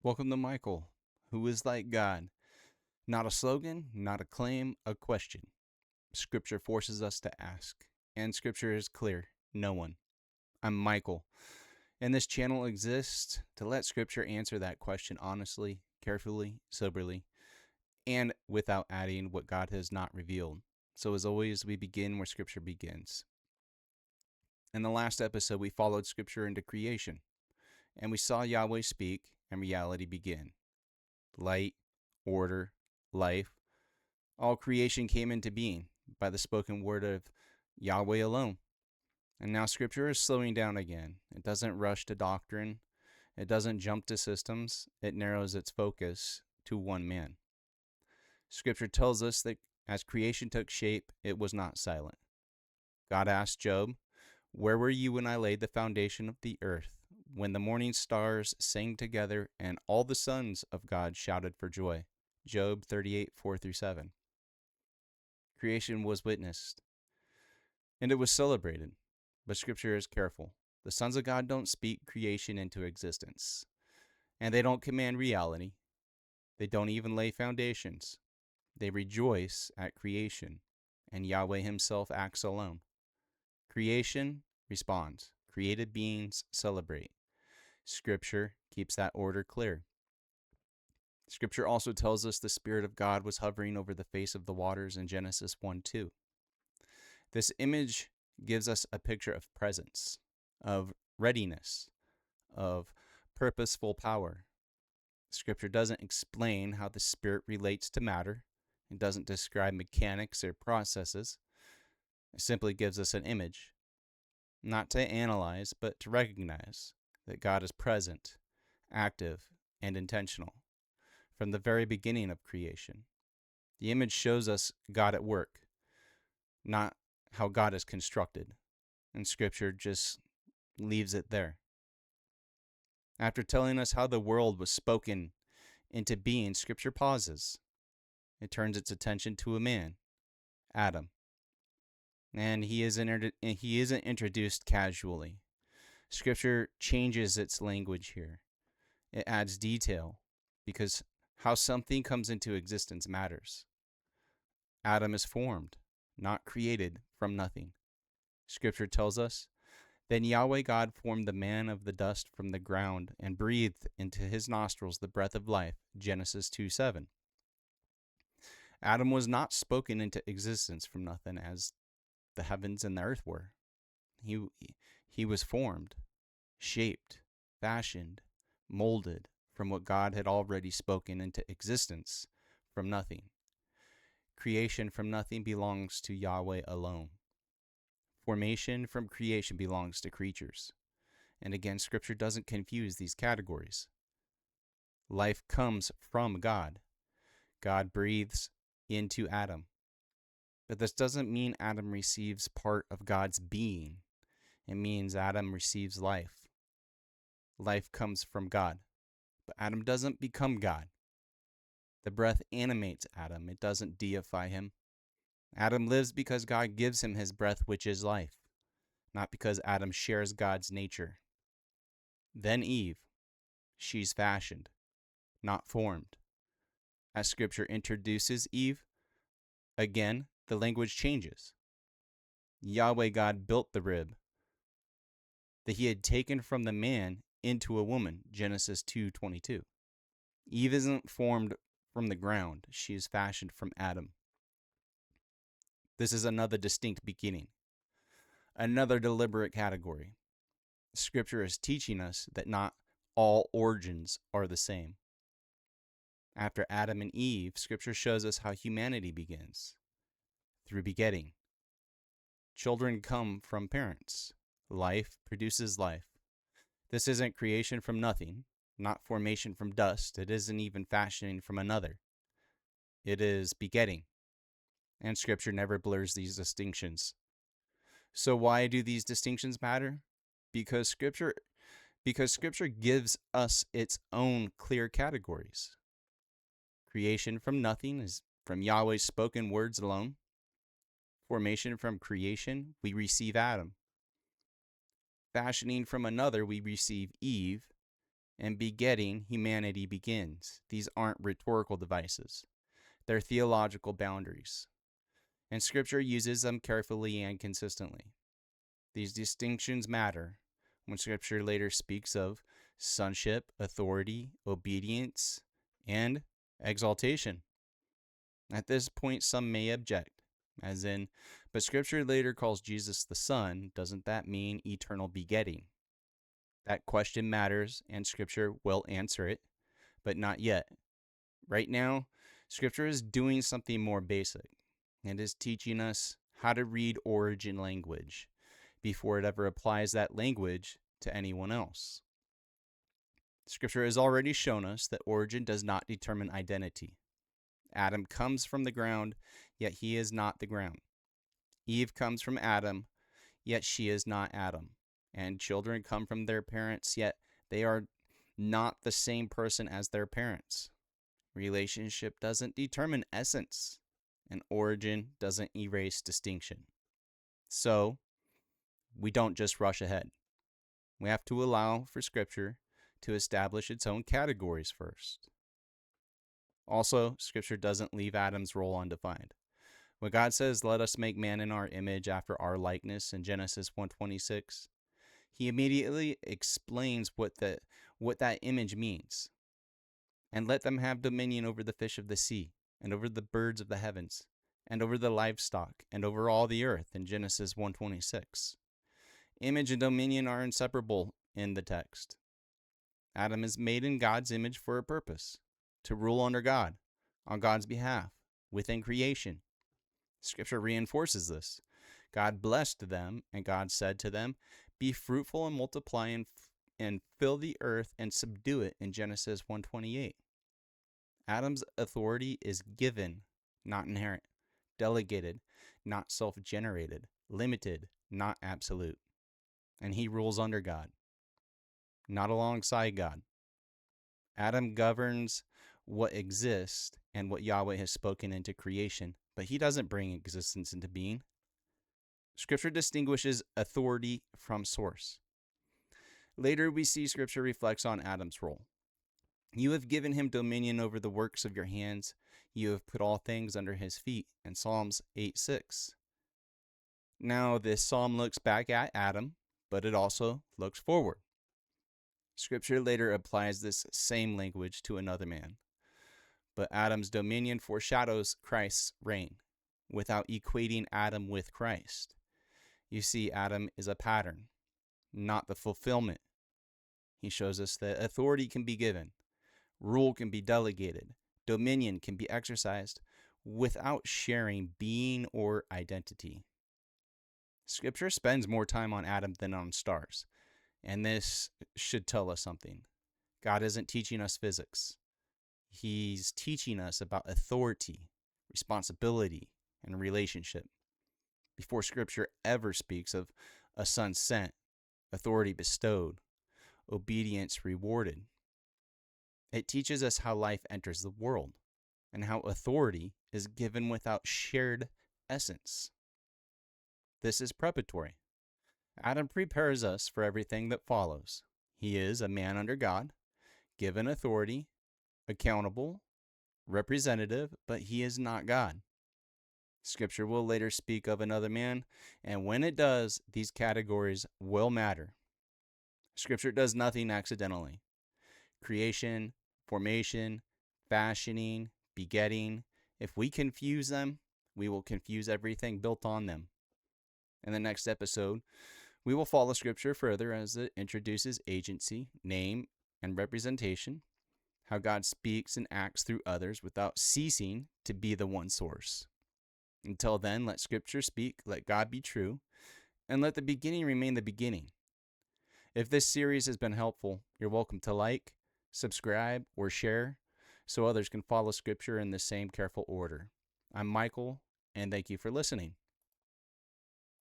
Welcome to Michael, who is like God. Not a slogan, not a claim, a question. Scripture forces us to ask, and Scripture is clear no one. I'm Michael, and this channel exists to let Scripture answer that question honestly, carefully, soberly, and without adding what God has not revealed. So, as always, we begin where Scripture begins. In the last episode, we followed Scripture into creation, and we saw Yahweh speak and reality begin. Light, order, life, all creation came into being by the spoken word of Yahweh alone. And now Scripture is slowing down again. It doesn't rush to doctrine, it doesn't jump to systems, it narrows its focus to one man. Scripture tells us that as creation took shape, it was not silent. God asked Job, "Where were you when I laid the foundation of the earth, when the morning stars sang together and all the sons of God shouted for joy?" Job 38:4-7. Creation was witnessed, and it was celebrated. But Scripture is careful. The sons of God don't speak creation into existence, and they don't command reality. They don't even lay foundations. They rejoice at creation, and Yahweh himself acts alone. Creation responds. Created beings celebrate. Scripture keeps that order clear. Scripture also tells us the Spirit of God was hovering over the face of the waters in Genesis 1:2. This image gives us a picture of presence, of readiness, of purposeful power. Scripture doesn't explain how the Spirit relates to matter. It doesn't describe mechanics or processes. It simply gives us an image, not to analyze, but to recognize that God is present, active, and intentional from the very beginning of creation. The image shows us God at work, not how God is constructed. And Scripture just leaves it there. After telling us how the world was spoken into being, Scripture pauses. It turns its attention to a man, Adam. And he isn't introduced casually. Scripture changes its language here. It adds detail because how something comes into existence matters. Adam is formed, not created from nothing. Scripture tells us, "Then Yahweh God formed the man of the dust from the ground and breathed into his nostrils the breath of life." Genesis 2:7. Adam was not spoken into existence from nothing as the heavens and the earth were. He was formed, shaped, fashioned, molded from what God had already spoken into existence from nothing. Creation from nothing belongs to Yahweh alone. Formation from creation belongs to creatures. And again, Scripture doesn't confuse these categories. Life comes from God. God breathes into Adam. But this doesn't mean Adam receives part of God's being. It means Adam receives life. Life comes from God. But Adam doesn't become God. The breath animates Adam. It doesn't deify him. Adam lives because God gives him his breath, which is life, not because Adam shares God's nature. Then Eve. She's fashioned, not formed. As Scripture introduces Eve, again, the language changes. Yahweh God built the rib that he had taken from the man into a woman, Genesis 2:22. Eve isn't formed from the ground. She is fashioned from Adam. This is another distinct beginning, another deliberate category. Scripture is teaching us that not all origins are the same. After Adam and Eve, Scripture shows us how humanity begins, through begetting. Children come from parents. Life produces life. This isn't creation from nothing, not formation from dust. It isn't even fashioning from another. It is begetting. And Scripture never blurs these distinctions. So why do these distinctions matter? Because Scripture gives us its own clear categories. Creation from nothing is from Yahweh's spoken words alone. Formation from creation, we receive Adam. Fashioning from another, we receive Eve. and begetting, humanity begins. These aren't rhetorical devices, they're theological boundaries, and Scripture uses them carefully and consistently. These distinctions matter when Scripture later speaks of sonship, authority, obedience, and exaltation. At this point, some may object, as in, but Scripture later calls Jesus the Son. Doesn't that mean eternal begetting? That question matters, and Scripture will answer it, but not yet. Right now, Scripture is doing something more basic. It is teaching us how to read origin language before it ever applies that language to anyone else. Scripture has already shown us that origin does not determine identity. Adam comes from the ground, yet he is not the ground. Eve comes from Adam, yet she is not Adam. And children come from their parents, yet they are not the same person as their parents. Relationship doesn't determine essence, and origin doesn't erase distinction. So, we don't just rush ahead. We have to allow for Scripture to establish its own categories first. Also, Scripture doesn't leave Adam's role undefined. When God says, "Let us make man in our image after our likeness" in Genesis 1:26, he immediately explains what that image means. And let them have dominion over the fish of the sea, and over the birds of the heavens, and over the livestock, and over all the earth in Genesis 1:26. Image and dominion are inseparable in the text. Adam is made in God's image for a purpose, to rule under God, on God's behalf, within creation. Scripture reinforces this. God blessed them, and God said to them, "Be fruitful and multiply and fill the earth and subdue it" in Genesis 1:28. Adam's authority is given, not inherent, delegated, not self-generated, limited, not absolute. And he rules under God, not alongside God. Adam governs what exists and what Yahweh has spoken into creation, but he doesn't bring existence into being. Scripture distinguishes authority from source. Later, we see Scripture reflects on Adam's role. You have given him dominion over the works of your hands. You have put all things under his feet in Psalms 8:6. Now, this psalm looks back at Adam, but it also looks forward. Scripture later applies this same language to another man. But Adam's dominion foreshadows Christ's reign, without equating Adam with Christ. You see, Adam is a pattern, not the fulfillment. He shows us that authority can be given, rule can be delegated, dominion can be exercised without sharing being or identity. Scripture spends more time on Adam than on stars, and this should tell us something. God isn't teaching us physics. He's teaching us about authority, responsibility, and relationship. Before Scripture ever speaks of a son sent, authority bestowed, obedience rewarded, it teaches us how life enters the world and how authority is given without shared essence. This is preparatory. Adam prepares us for everything that follows. He is a man under God, given authority, accountable, representative, but he is not God. Scripture will later speak of another man, and when it does, these categories will matter. Scripture does nothing accidentally. Creation, formation, fashioning, begetting, if we confuse them, we will confuse everything built on them. In the next episode, we will follow Scripture further as it introduces agency, name, and representation, how God speaks and acts through others without ceasing to be the one source. Until then, let Scripture speak, let God be true, and let the beginning remain the beginning. If this series has been helpful, you're welcome to like, subscribe, or share so others can follow Scripture in the same careful order. I'm Michael, and thank you for listening.